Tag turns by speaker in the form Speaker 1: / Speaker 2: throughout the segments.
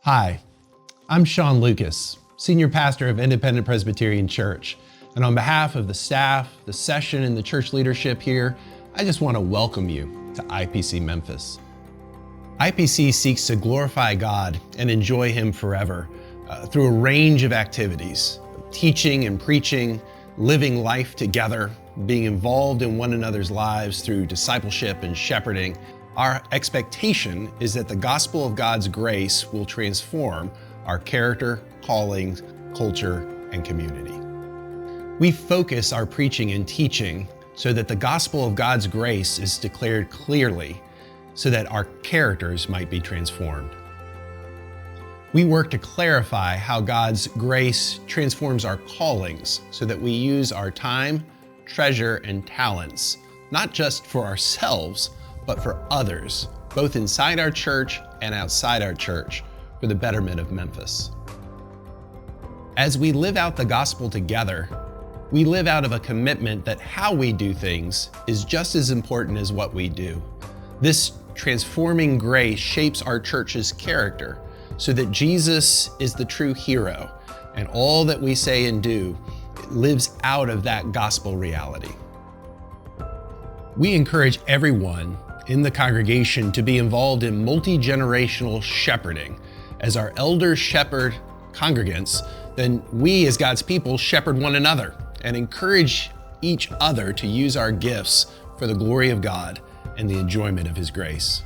Speaker 1: Hi, I'm Sean Lucas, Senior Pastor of Independent Presbyterian Church. And on behalf of the staff, the session, and the church leadership here, I just want to welcome you to IPC Memphis. IPC seeks to glorify God and enjoy Him forever through a range of activities, teaching and preaching, living life together, being involved in one another's lives through discipleship and shepherding. Our expectation is that the gospel of God's grace will transform our character, calling, culture, and community. We focus our preaching and teaching so that the gospel of God's grace is declared clearly so that our characters might be transformed. We work to clarify how God's grace transforms our callings so that we use our time, treasure, and talents, not just for ourselves, but for others, both inside our church and outside our church, for the betterment of Memphis. As we live out the gospel together, we live out of a commitment that how we do things is just as important as what we do. This transforming grace shapes our church's character so that Jesus is the true hero, and all that we say and do lives out of that gospel reality. We encourage everyone in the congregation to be involved in multi-generational shepherding. As our elders shepherd congregants, then we as God's people shepherd one another and encourage each other to use our gifts for the glory of God and the enjoyment of His grace.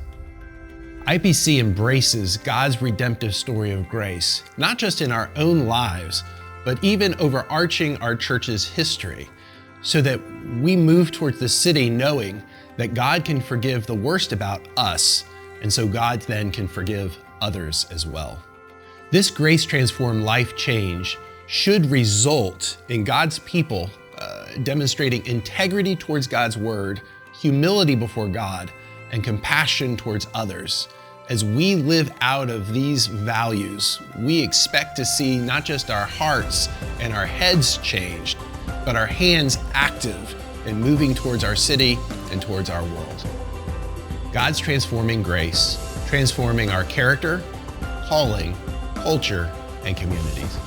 Speaker 1: IPC embraces God's redemptive story of grace, not just in our own lives, but even overarching our church's history, so that we move towards the city knowing that God can forgive the worst about us, and so God then can forgive others as well. This grace-transformed life change should result in God's people demonstrating integrity towards God's word, humility before God, and compassion towards others. As we live out of these values, we expect to see not just our hearts and our heads changed, but our hands active in moving towards our city and towards our world. God's transforming grace, transforming our character, calling, culture, and communities.